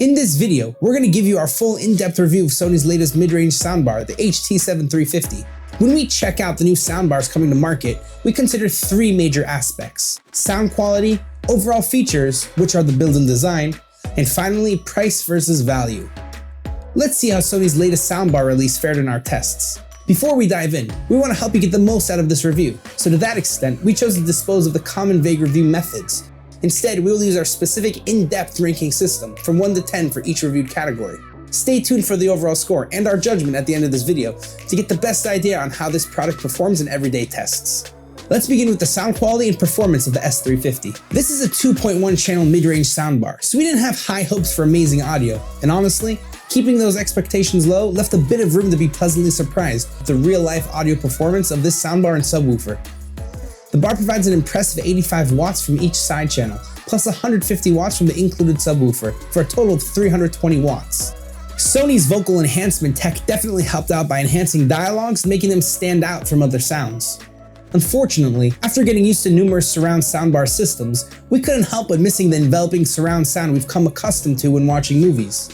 In this video, we're going to give you our full in-depth review of Sony's latest mid-range soundbar, the HT-S350. When we check out the new soundbars coming to market, we consider three major aspects: sound quality, overall features, which are the build and design, and finally, price versus value. Let's see how Sony's latest soundbar release fared in our tests. Before we dive in, we want to help you get the most out of this review, so to that extent, we chose to dispose of the common vague review methods. Instead, we will use our specific in-depth ranking system from 1 to 10 for each reviewed category. Stay tuned for the overall score and our judgment at the end of this video to get the best idea on how this product performs in everyday tests. Let's begin with the sound quality and performance of the S350. This is a 2.1 channel mid-range soundbar, so we didn't have high hopes for amazing audio, and honestly, keeping those expectations low left a bit of room to be pleasantly surprised with the real-life audio performance of this soundbar and subwoofer. The bar provides an impressive 85 watts from each side channel, plus 150 watts from the included subwoofer, for a total of 320 watts. Sony's vocal enhancement tech definitely helped out by enhancing dialogues, making them stand out from other sounds. Unfortunately, after getting used to numerous surround soundbar systems, we couldn't help but missing the enveloping surround sound we've come accustomed to when watching movies.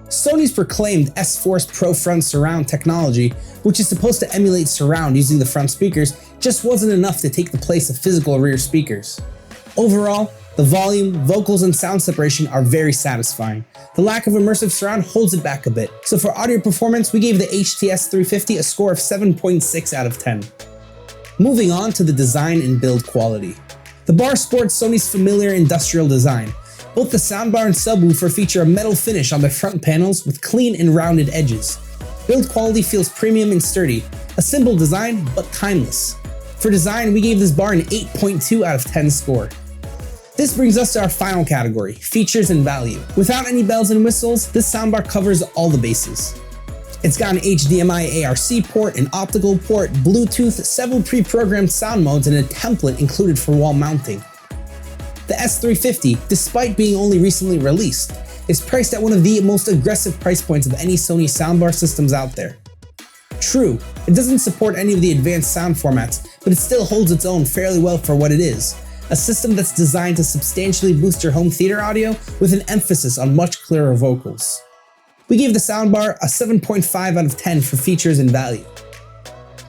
Sony's proclaimed S-Force Pro Front Surround technology, which is supposed to emulate surround using the front speakers, just wasn't enough to take the place of physical rear speakers. Overall, the volume, vocals, and sound separation are very satisfying. The lack of immersive surround holds it back a bit, so for audio performance, we gave the HT-S350 a score of 7.6 out of 10. Moving on to the design and build quality. The bar sports Sony's familiar industrial design. Both the soundbar and subwoofer feature a metal finish on their front panels with clean and rounded edges. Build quality feels premium and sturdy, a simple design but timeless. For design, we gave this bar an 8.2 out of 10 score. This brings us to our final category, features and value. Without any bells and whistles, this soundbar covers all the bases. It's got an HDMI ARC port, an optical port, Bluetooth, several pre-programmed sound modes, and a template included for wall mounting. The S350, despite being only recently released, is priced at one of the most aggressive price points of any Sony soundbar systems out there. True, it doesn't support any of the advanced sound formats, but it still holds its own fairly well for what it is, a system that's designed to substantially boost your home theater audio with an emphasis on much clearer vocals. We gave the soundbar a 7.5 out of 10 for features and value.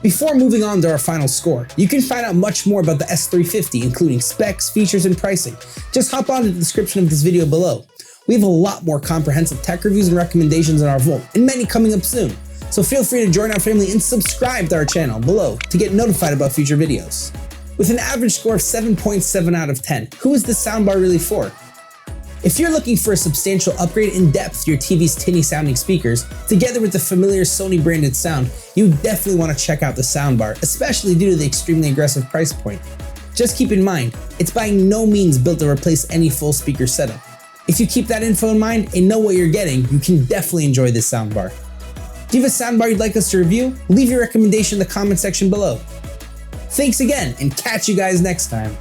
Before moving on to our final score, you can find out much more about the S350, including specs, features, and pricing. Just hop on to the description of this video below. We have a lot more comprehensive tech reviews and recommendations in our vault, and many coming up soon. So feel free to join our family and subscribe to our channel below to get notified about future videos. With an average score of 7.7 out of 10, who is this soundbar really for? If you're looking for a substantial upgrade in depth to your TV's tinny sounding speakers, together with the familiar Sony branded sound, you definitely want to check out the soundbar, especially due to the extremely aggressive price point. Just keep in mind, it's by no means built to replace any full speaker setup. If you keep that info in mind and know what you're getting, you can definitely enjoy this soundbar. Do you have a soundbar you'd like us to review? Leave your recommendation in the comment section below. Thanks again, and catch you guys next time.